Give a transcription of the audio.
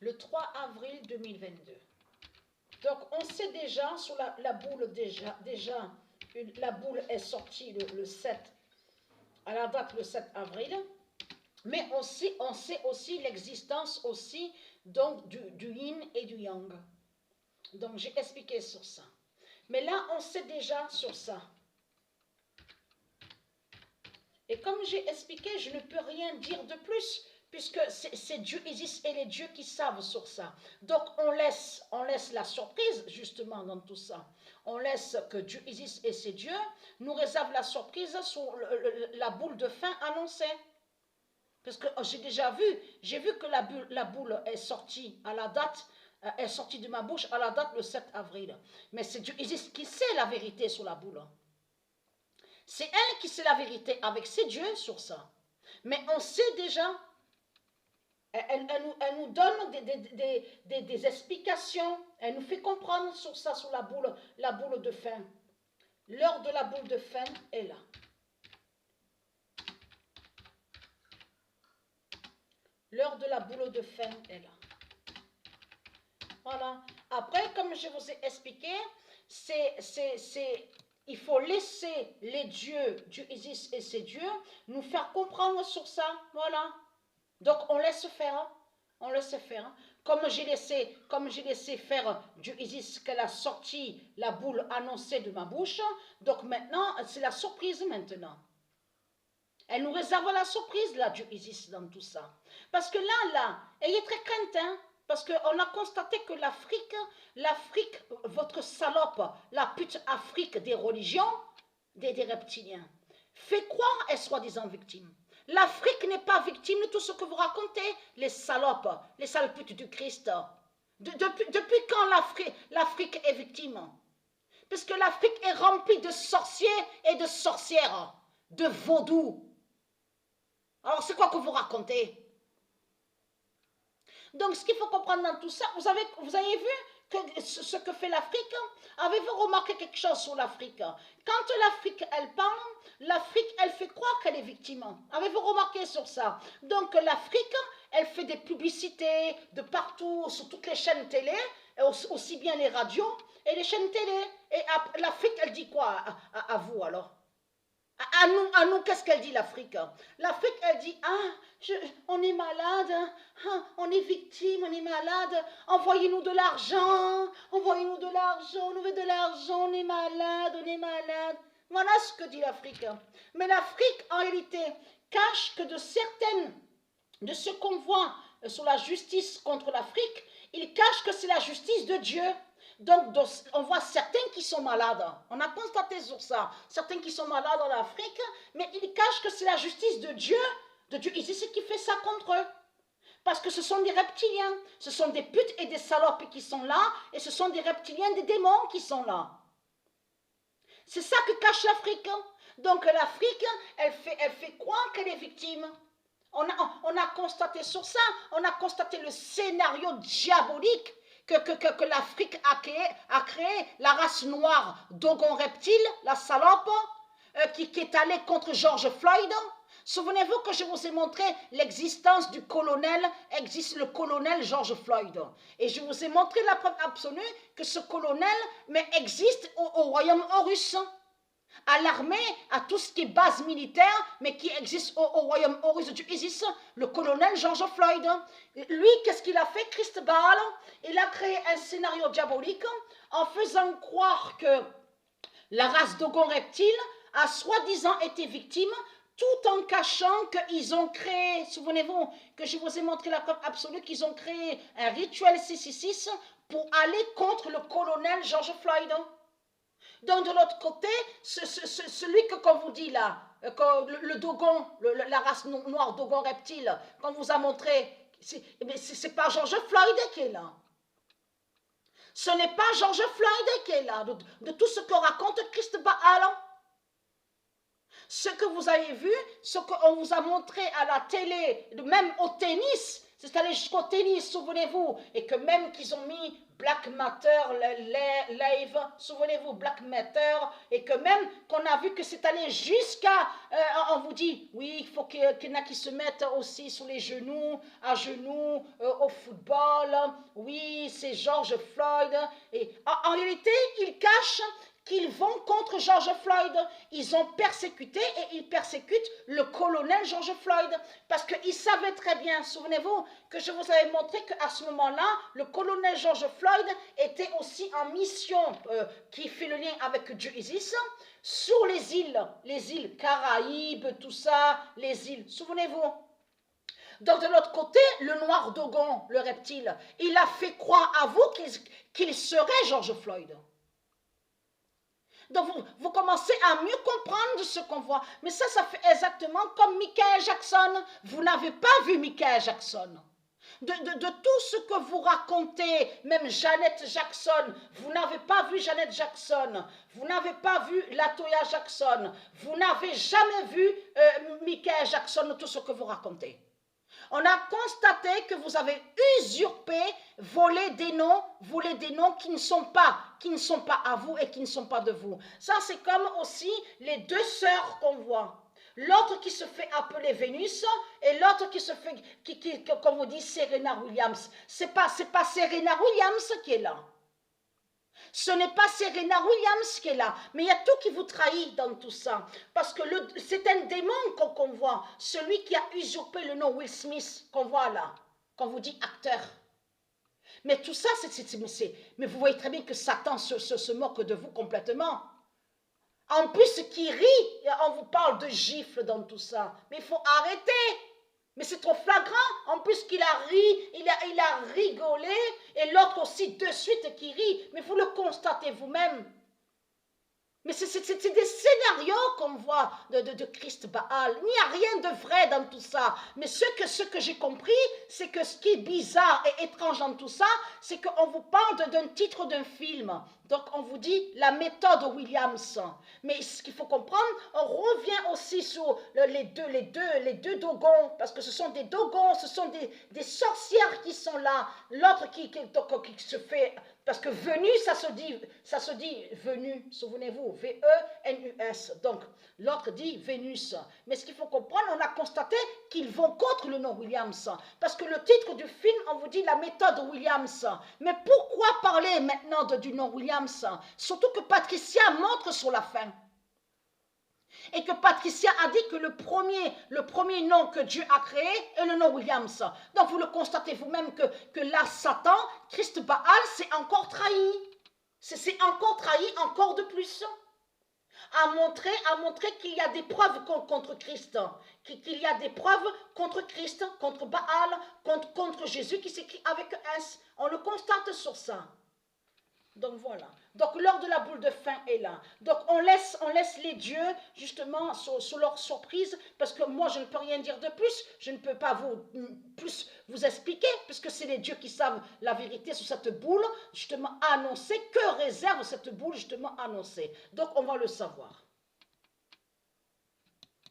le 3 avril 2022. Donc, on sait déjà, sur la boule, la boule est sortie le 7, à la date le 7 avril, mais aussi, on sait aussi l'existence aussi, donc, du yin et du yang. Donc, j'ai expliqué sur ça. Mais là, on sait déjà sur ça. Et comme j'ai expliqué, je ne peux rien dire de plus, puisque c'est Dieu Isis et les dieux qui savent sur ça. Donc on laisse la surprise, justement, dans tout ça. On laisse que Dieu Isis et ses dieux nous réservent la surprise sur la boule de fin annoncée. Parce que j'ai vu que la boule est sortie à la date, est sortie de ma bouche à la date le 7 avril. Mais c'est Dieu Isis qui sait la vérité sur la boule. C'est elle qui sait la vérité avec ses dieux sur ça. Mais on sait déjà, elle nous donne des explications, elle nous fait comprendre sur ça, sur la boule de fin. L'heure de la boule de fin est là. L'heure de la boule de fin est là. Voilà. Après, comme je vous ai expliqué, il faut laisser les dieux, Dieu Isis et ses dieux, nous faire comprendre sur ça. Voilà. Donc on laisse faire. On laisse faire. Comme j'ai laissé faire Dieu Isis qu'elle a sorti la boule annoncée de ma bouche. Donc maintenant, c'est la surprise maintenant. Elle nous réserve la surprise, là, Dieu Isis, dans tout ça. Parce que là, ayez très crainte, hein. Parce qu'on a constaté que l'Afrique, votre salope, la pute Afrique des religions, des reptiliens, fait croire elle soi-disant victime. L'Afrique n'est pas victime de tout ce que vous racontez, les salopes, les sales putes du Christ. Depuis quand l'Afrique est victime? Parce que l'Afrique est remplie de sorciers et de sorcières, de vaudous. Alors c'est quoi que vous racontez? Donc ce qu'il faut comprendre dans tout ça, vous avez vu que ce que fait l'Afrique? Avez-vous remarqué quelque chose sur l'Afrique? Quand l'Afrique, elle parle, l'Afrique, elle fait croire qu'elle est victime. Avez-vous remarqué sur ça? Donc l'Afrique, elle fait des publicités de partout, sur toutes les chaînes télé, aussi bien les radios et les chaînes télé. Et l'Afrique, elle dit quoi à vous alors? À nous, qu'est-ce qu'elle dit l'Afrique? L'Afrique, elle dit, on est malade, on est victime, on est malade, envoyez-nous de l'argent, on veut de l'argent, on est malade, on est malade. Voilà ce que dit l'Afrique. Mais l'Afrique, en réalité, cache que de ce qu'on voit sur la justice contre l'Afrique, il cache que c'est la justice de Dieu. Donc, on voit certains qui sont malades. On a constaté sur ça. Certains qui sont malades en Afrique, mais ils cachent que c'est la justice de Dieu Isis qui fait ça contre eux. Parce que ce sont des reptiliens. Ce sont des putes et des salopes qui sont là, et ce sont des reptiliens, des démons qui sont là. C'est ça que cache l'Afrique. Donc, l'Afrique, elle fait croire qu'elle est victime. On a constaté sur ça, on a constaté le scénario diabolique que l'Afrique a créé, la race noire Dogon reptile, la salope, qui est allée contre George Floyd. Souvenez-vous que je vous ai montré l'existence du colonel, existe le colonel George Floyd. Et je vous ai montré la preuve absolue que ce colonel existe au royaume Horus, à l'armée, à tout ce qui est base militaire, mais qui existe au royaume Horus de Isis, le colonel George Floyd. Lui, qu'est-ce qu'il a fait? Christ Baal, il a créé un scénario diabolique en faisant croire que la race Dogon reptile a soi-disant été victime, tout en cachant qu'ils ont créé, souvenez-vous que je vous ai montré la preuve absolue, qu'ils ont créé un rituel 666 pour aller contre le colonel George Floyd. Donc de l'autre côté, celui que qu'on vous dit là, le Dogon, la race noire Dogon reptile, qu'on vous a montré, c'est pas George Floyd qui est là. Ce n'est pas George Floyd qui est là, de tout ce que raconte Christ Baal. Ce que vous avez vu, ce qu'on vous a montré à la télé, même au tennis, c'est allé jusqu'au tennis, souvenez-vous, et que même qu'ils ont mis Black Matter, Live, souvenez-vous, Black Matter, et que même qu'on a vu que c'est allé jusqu'à, on vous dit, oui, il faut qu'il y en a qui se mettent aussi sur les genoux, à genoux, au football, oui, c'est George Floyd, et en réalité, ils cachent qu'ils vont contre George Floyd. Ils ont persécuté et ils persécutent le colonel George Floyd parce qu'ils savaient très bien, souvenez-vous, que je vous avais montré qu'à ce moment-là, le colonel George Floyd était aussi en mission qui fait le lien avec Dieu Isis sur les îles Caraïbes, tout ça, les îles, souvenez-vous. Donc de l'autre côté, le noir Dogon, le reptile, il a fait croire à vous qu'il serait George Floyd. Donc vous commencez à mieux comprendre ce qu'on voit. Mais ça fait exactement comme Michael Jackson. Vous n'avez pas vu Michael Jackson. De tout ce que vous racontez, même Janet Jackson, vous n'avez pas vu Janet Jackson, vous n'avez pas vu Latoya Jackson, vous n'avez jamais vu Michael Jackson, tout ce que vous racontez. On a constaté que vous avez usurpé, volé des noms qui ne sont pas à vous et qui ne sont pas de vous. Ça, c'est comme aussi les deux sœurs qu'on voit. L'autre qui se fait appeler Vénus et l'autre qui se fait, comme on dit, Serena Williams. C'est pas Serena Williams qui est là. Ce n'est pas Serena Williams qui est là, mais il y a tout qui vous trahit dans tout ça. Parce que c'est un démon qu'on voit, celui qui a usurpé le nom Will Smith qu'on voit là, qu'on vous dit acteur. Mais tout ça, mais vous voyez très bien que Satan se moque de vous complètement. En plus, qui rit, on vous parle de gifles dans tout ça. Mais il faut arrêter. Mais c'est trop flagrant. En plus qu'il a ri, il a rigolé. Et l'autre aussi de suite qui rit. Mais vous le constatez vous-même. Mais c'est des scénarios qu'on voit de Christ Baal. Il n'y a rien de vrai dans tout ça. Mais ce que j'ai compris, c'est que ce qui est bizarre et étrange dans tout ça, c'est qu'on vous parle d'un titre d'un film. Donc on vous dit la méthode Williams. Mais ce qu'il faut comprendre, on revient aussi sur les deux Dogons, parce que ce sont des Dogons, ce sont des sorcières qui sont là. L'autre qui se fait, parce que venu, ça se dit venu, souvenez-vous, V-E-N-U-S. Donc l'autre dit Vénus. Mais ce qu'il faut comprendre, on a constaté qu'ils vont contre le nom Williams, parce que le titre du film, on vous dit la méthode Williams. Mais pourquoi parler maintenant du nom Williams? Surtout que Patricia montre sur la fin. Et que Patricia a dit que le premier nom que Dieu a créé est le nom Williams. Donc vous le constatez vous-même que là, Satan, Christ Baal, c'est encore trahi. C'est encore trahi, encore de plus. À montrer qu'il y a des preuves contre Christ. Qu'il y a des preuves contre Christ, contre Baal, contre Jésus qui s'écrit avec un S. On le constate sur ça. Donc voilà. Donc l'heure de la boule de fin est là. Donc on laisse les dieux justement sur leur surprise, parce que moi je ne peux rien dire de plus. Je ne peux pas vous expliquer, puisque c'est les dieux qui savent la vérité sur cette boule justement annoncée. Que réserve cette boule justement annoncée? Donc on va le savoir.